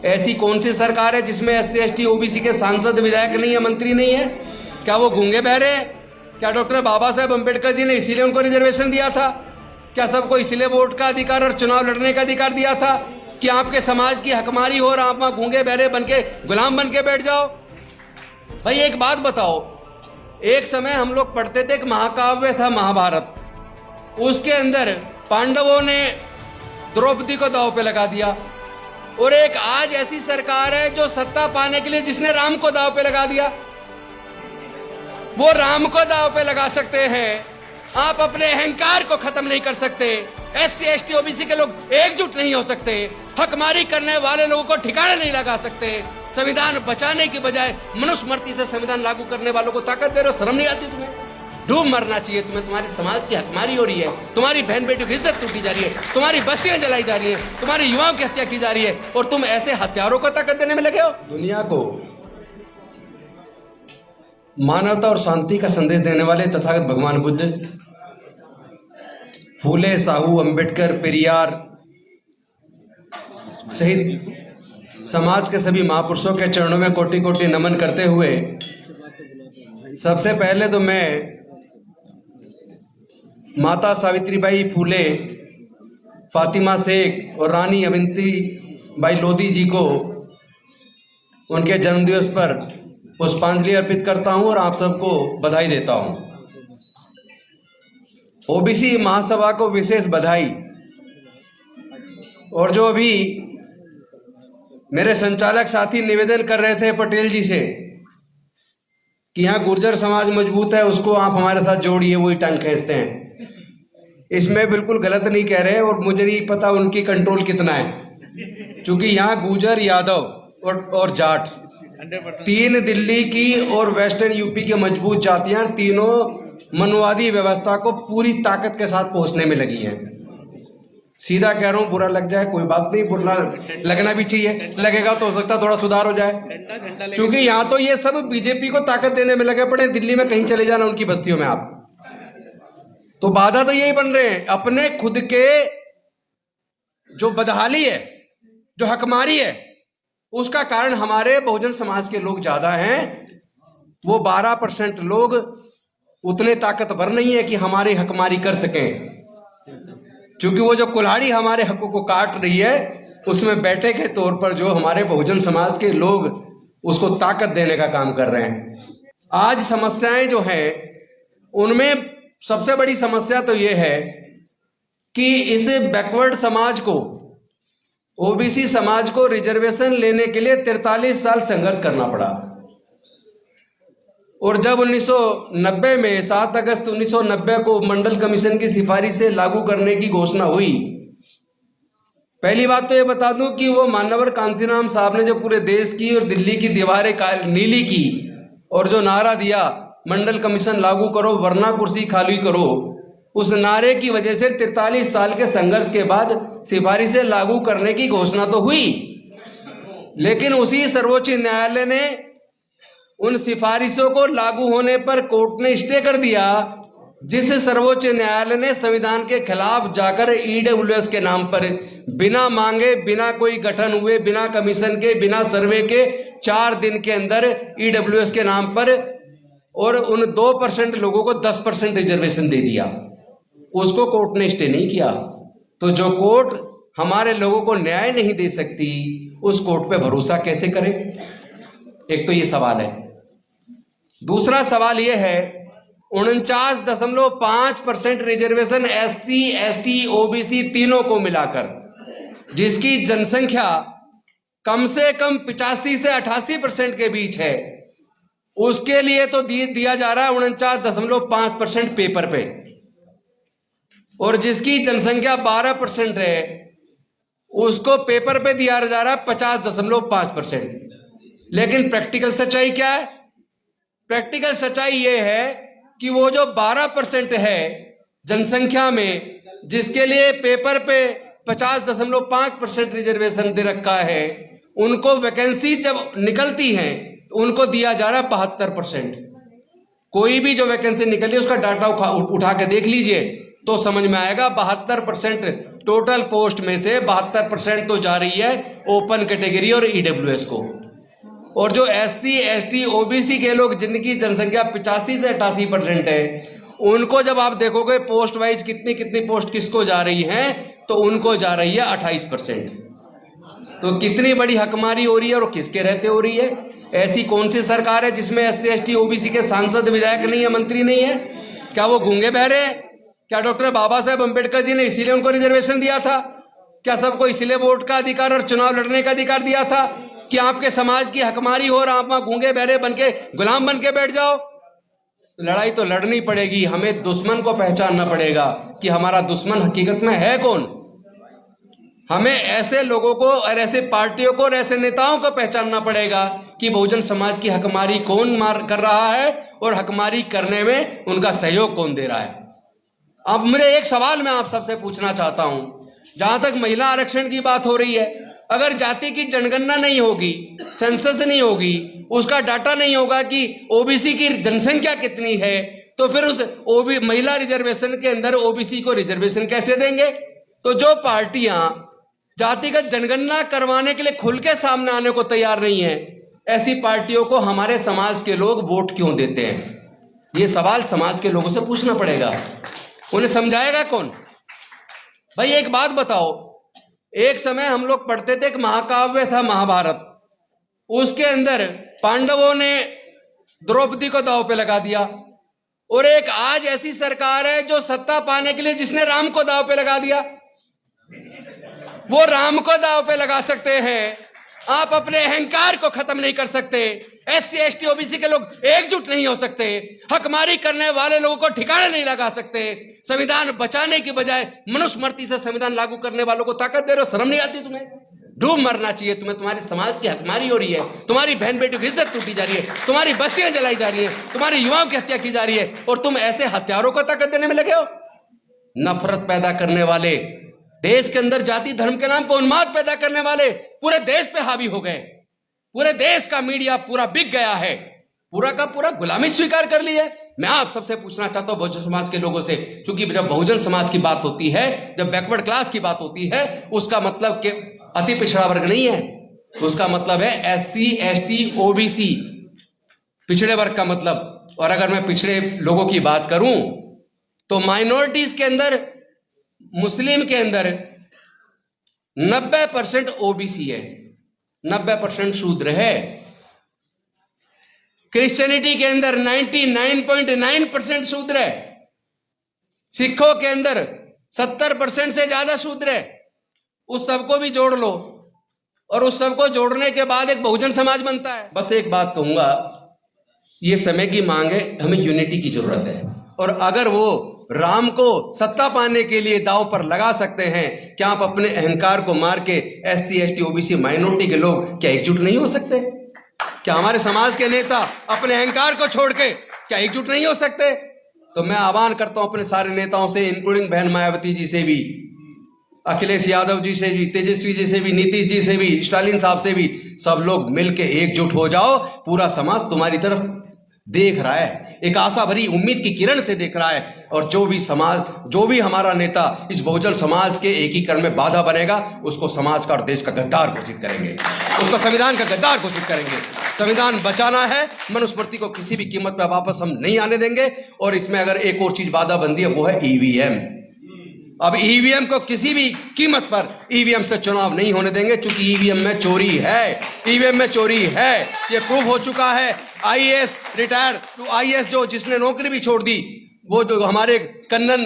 ऐसी कौन सी सरकार है जिसमें SC ST OBC के सांसद विधायक नहीं है, मंत्री नहीं है? क्या वो गूंगे बहरे हैं? क्या डॉक्टर बाबा साहेब अम्बेडकर जी ने इसीलिए उनको रिजर्वेशन दिया था? क्या सबको इसीलिए वोट का अधिकार और चुनाव लड़ने का अधिकार दिया था कि आपके समाज की हकमारी हो और आप वहां गूंगे बहरे बन के गुलाम बन के बैठ जाओ? भाई एक बात बताओ, एक समय हम लोग पढ़ते थे, एक महाकाव्य था महाभारत, उसके अंदर पांडवों ने द्रौपदी को दांव पे लगा दिया, और एक आज ऐसी सरकार है जो सत्ता पाने के लिए जिसने राम को दांव पे लगा दिया। वो राम को दांव पे लगा सकते हैं, आप अपने अहंकार को खत्म नहीं कर सकते। SC ST OBC के लोग एकजुट नहीं हो सकते, हकमारी करने वाले लोगों को ठिकाने नहीं लगा सकते। संविधान बचाने की बजाय मनुस्मृति से संविधान लागू करने वालों को ताकत दे रहे हो, शर्म नहीं आती तुम्हें? डूब मरना चाहिए तुम्हें। तुम्हारे समाज की हकमारी हो रही है, तुम्हारी बहन बेटियों की इज्जत टूटी जा रही है, तुम्हारी बस्तियां जलाई जा रही है, तुम्हारी युवाओं की हत्या की जा रही है, और तुम ऐसे हथियारों को ताकत देने में लगे हो। दुनिया को मानवता और शांति का संदेश देने वाले तथागत भगवान बुद्ध, फूले, साहू, अंबेडकर, पेरियार सहित समाज के सभी महापुरुषों के चरणों में कोटि कोटि नमन करते हुए सबसे पहले तो मैं माता सावित्रीबाई फूले, फातिमा शेख और रानी अवंतीबाई लोधी जी को उनके जन्मदिवस पर पुष्पांजलि अर्पित करता हूं और आप सबको बधाई देता हूं। OBC महासभा को विशेष बधाई। और जो अभी मेरे संचालक साथी निवेदन कर रहे थे पटेल जी से कि यहाँ गुर्जर समाज मजबूत है, उसको आप हमारे साथ जोड़िए, वही टंग खींचते हैं, इसमें बिल्कुल गलत नहीं कह रहे, और मुझे नहीं पता उनकी कंट्रोल कितना है, क्योंकि यहाँ गुर्जर, यादव और जाट, तीन दिल्ली की और वेस्टर्न यूपी की मजबूत जातियां, तीनों मनवादी व्यवस्था को पूरी ताकत के साथ पहुंचने में लगी हैं। सीधा कह रहा हूं, बुरा लग जाए कोई बात नहीं, बुरा लगना भी चाहिए, लगेगा तो हो सकता है थोड़ा सुधार हो जाए, क्योंकि यहाँ तो ये सब बीजेपी को ताकत देने में लगे पड़े। दिल्ली में कहीं चले जाना उनकी बस्तियों में आप, तो बाधा तो यही बन रहे हैं। अपने खुद के जो बदहाली है, जो हकमारी है, उसका कारण हमारे बहुजन समाज के लोग ज्यादा हैं। वो 12% लोग उतने ताकतवर नहीं है कि हमारी हकमारी कर सकें, क्योंकि वो जो कुल्हाड़ी हमारे हकों को काट रही है, उसमें बैठे के तौर पर जो हमारे बहुजन समाज के लोग उसको ताकत देने का काम कर रहे हैं। आज समस्याएं जो हैं, उनमें सबसे बड़ी समस्या तो ये है कि इस बैकवर्ड समाज को, OBC समाज को रिजर्वेशन लेने के लिए 43 साल संघर्ष करना पड़ा। और जब 1990 में 7 अगस्त 1990 को मंडल कमीशन की सिफारिश से लागू करने की घोषणा हुई, पहली बात तो ये बता दूं कि वो मान्यवर कांसीराम साहब ने जो पूरे देश की और दिल्ली की दीवारें नीली की और जो नारा दिया, मंडल कमीशन लागू करो वरना कुर्सी खाली करो, उस नारे की वजह से 43 साल के संघर्ष के बाद सिफारिशें लागू करने की घोषणा तो हुई, लेकिन उसी सर्वोच्च न्यायालय ने उन सिफारिशों को लागू होने पर कोर्ट ने स्टे कर दिया, जिस सर्वोच्च न्यायालय ने संविधान के खिलाफ जाकर EWS के नाम पर बिना मांगे, बिना कोई गठन हुए, बिना कमीशन के, बिना सर्वे के 4 दिन के अंदर EWS के नाम पर और उन 2% लोगों को 10% रिजर्वेशन दे दिया। उसको कोर्ट ने स्टे नहीं किया। तो जो कोर्ट हमारे लोगों को न्याय नहीं दे सकती, उस कोर्ट पे भरोसा कैसे करें? एक तो ये सवाल है। दूसरा सवाल ये है, 49.5% रिजर्वेशन SC ST OBC तीनों को मिलाकर, जिसकी जनसंख्या कम से कम 85 से 88% के बीच है, उसके लिए तो दिया जा रहा है 49.5% पेपर पे, और जिसकी जनसंख्या 12% है उसको पेपर पे दिया जा रहा है 50.5%। लेकिन प्रैक्टिकल सच्चाई क्या है? प्रैक्टिकल सच्चाई ये है कि वो जो 12% है जनसंख्या में, जिसके लिए पेपर पे 50.5% रिजर्वेशन दे रखा है, उनको वैकेंसी जब निकलती है तो उनको दिया जा रहा है 72%। कोई भी जो वैकेंसी निकली उसका डाटा उठा के देख लीजिए तो समझ में आएगा। 72% टोटल पोस्ट में से 72% तो जा रही है ओपन कैटेगरी और ईडब्ल्यूएस को। और जो एससी एसटी ओबीसी के लोग जिनकी जनसंख्या 85 से 88% है, उनको जब आप देखोगे पोस्ट वाइज कितनी कितनी पोस्ट किसको जा रही है, तो उनको जा रही है 28%। तो कितनी बड़ी हकमारी हो रही है और किसके रहते हो रही है? ऐसी कौन सी सरकार है जिसमें एससी एसटी ओबीसी के सांसद विधायक नहीं है, मंत्री नहीं है? क्या वो गूंगे बहरे हैं? क्या डॉक्टर बाबा साहेब अम्बेडकर जी ने इसीलिए उनको रिजर्वेशन दिया था? क्या सबको इसलिए वोट का अधिकार और चुनाव लड़ने का अधिकार दिया था कि आपके समाज की हकमारी हो और आप वहां गूंगे बहरे बन के गुलाम बन के बैठ जाओ? लड़ाई तो लड़नी पड़ेगी, हमें दुश्मन को पहचानना पड़ेगा कि हमारा दुश्मन हकीकत में है कौन। हमें ऐसे लोगों को और ऐसे पार्टियों को और ऐसे नेताओं को पहचानना पड़ेगा कि बहुजन समाज की हकमारी कौन कर रहा है और हकमारी करने में उनका सहयोग कौन दे रहा है। अब मुझे एक सवाल मैं आप सबसे पूछना चाहता हूं, जहां तक महिला आरक्षण की बात हो रही है, अगर जाति की जनगणना नहीं होगी, सेंसस नहीं होगी, उसका डाटा नहीं होगा कि ओबीसी की जनसंख्या कितनी है, तो फिर उस महिला रिजर्वेशन के अंदर ओबीसी को रिजर्वेशन कैसे देंगे? तो जो पार्टियां जातिगत जनगणना करवाने के लिए खुल के सामने आने को तैयार नहीं है, ऐसी पार्टियों को हमारे समाज के लोग वोट क्यों देते हैं? ये सवाल समाज के लोगों से पूछना पड़ेगा। उन्हें समझाएगा कौन? भाई एक बात बताओ, एक समय हम लोग पढ़ते थे, एक महाकाव्य था महाभारत, उसके अंदर पांडवों ने द्रौपदी को दांव पे लगा दिया, और एक आज ऐसी सरकार है जो सत्ता पाने के लिए जिसने राम को दांव पे लगा दिया। वो राम को दांव पे लगा सकते हैं, आप अपने अहंकार को खत्म नहीं कर सकते। एससी एसटी ओबीसी के लोग एकजुट नहीं हो सकते, हकमारी करने वाले लोगों को ठिकाने नहीं लगा सकते। संविधान बचाने की बजाय मनुस्मृति से संविधान लागू करने वालों को ताकत दे रहे हो। शर्म नहीं आती तुम्हें? डूब मरना चाहिए तुम्हें। तुम्हारे समाज की हकमारी हो रही है, तुम्हारी बहन बेटियों की इज्जत टूटी जा रही है, तुम्हारी बस्तियां जलाई जा रही है, तुम्हारी युवाओं की हत्या की जा रही है, और तुम ऐसे हत्यारों को ताकत देने में लगे हो। नफरत पैदा करने वाले, देश के अंदर जाति धर्म के नाम पर उन्माद पैदा करने वाले पूरे देश पे हावी हो गए। पूरे देश का मीडिया पूरा बिक गया है, पूरा का पूरा गुलामी स्वीकार कर ली है। मैं आप सबसे पूछना चाहता हूं बहुजन समाज के लोगों से, क्योंकि जब बहुजन समाज की बात होती है, जब बैकवर्ड क्लास की बात होती है, उसका मतलब कि अति पिछड़ा वर्ग नहीं है, उसका मतलब है एससी एसटी ओबीसी, पिछड़े वर्ग का मतलब। और अगर मैं पिछड़े लोगों की बात करूं तो माइनॉरिटीज के अंदर, मुस्लिम के अंदर 90% ओबीसी है, 90% शूद्र है। क्रिश्चियनिटी के अंदर 99.9% शूद्र है। सिखों के अंदर 70% से ज्यादा शूद्र है। उस सबको भी जोड़ लो, और उस सबको जोड़ने के बाद एक बहुजन समाज बनता है। बस एक बात कहूंगा, ये समय की मांग है, हमें यूनिटी की जरूरत है। और अगर वो राम को सत्ता पाने के लिए दांव पर लगा सकते हैं, क्या आप अपने अहंकार को मार के एससी एसटी ओबीसी माइनॉरिटी के लोग क्या एकजुट नहीं हो सकते? क्या हमारे समाज के नेता अपने अहंकार को छोड़ के क्या एकजुट नहीं हो सकते? तो मैं आह्वान करता हूं अपने सारे नेताओं से, इंक्लूडिंग बहन मायावती जी से भी, अखिलेश यादव जी से भी, तेजस्वी जी से भी, नीतीश जी से भी, स्टालिन साहब से भी, सब लोग मिलके एकजुट हो जाओ। पूरा समाज तुम्हारी तरफ देख रहा है, एक आशा भरी उम्मीद की किरण से देख रहा है। और जो भी समाज, जो भी हमारा नेता इस बहुजन समाज के एकीकरण में बाधा बनेगा, उसको समाज का और देश का गद्दार घोषित करेंगे, उसको संविधान का गद्दार घोषित करेंगे। संविधान बचाना है, मनुस्मृति को किसी भी कीमत पर वापस हम नहीं आने देंगे। और इसमें अगर एक और चीज बाधा बनती है, वो है ईवीएम। अब ईवीएम को किसी भी कीमत पर ईवीएम से चुनाव नहीं होने देंगे, क्योंकि ईवीएम में चोरी है, ईवीएम में चोरी है, ये प्रूव हो चुका है। आईएएस रिटायर, आईएएस जो जिसने नौकरी भी छोड़ दी, वो जो हमारे कन्नन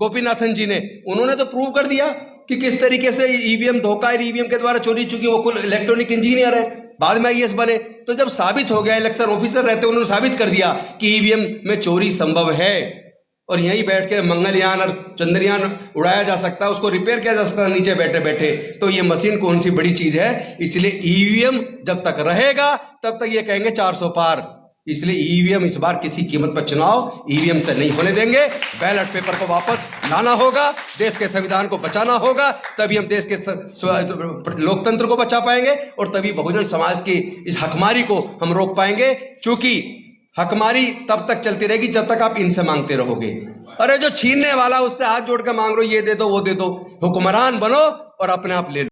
गोपीनाथन जी ने, उन्होंने तो प्रूव कर दिया कि किस तरीके से ईवीएम धोखा है, ईवीएम के द्वारा चोरी, चूंकि वो कुल इलेक्ट्रॉनिक इंजीनियर है, बाद में आईएएस बने। तो जब साबित हो गया, इलेक्शन ऑफिसर रहते उन्होंने साबित कर दिया कि ईवीएम में चोरी संभव है, और यहीं बैठ के मंगलयान और चंद्रयान उड़ाया जा सकता है, उसको रिपेयर किया जा सकता है नीचे बैठे बैठे। तो ये मशीन कौन सी बड़ी चीज है? इसलिए ईवीएम जब तक रहेगा तब तक ये कहेंगे 400 पार। इसलिए ईवीएम इस बार किसी कीमत पर चुनाव ईवीएम से नहीं होने देंगे। बैलेट पेपर को वापस लाना होगा, देश के संविधान को बचाना होगा, तभी हम देश के लोकतंत्र को बचा पाएंगे, और तभी बहुजन समाज की इस हकमारी को हम रोक पाएंगे। चूंकि हकमारी तब तक चलती रहेगी जब तक आप इनसे मांगते रहोगे। अरे जो छीनने वाला, उससे हाथ जोड़ कर मांग रहे हो, ये दे दो वो दे दो। हुक्मरान बनो और अपने आप ले लो।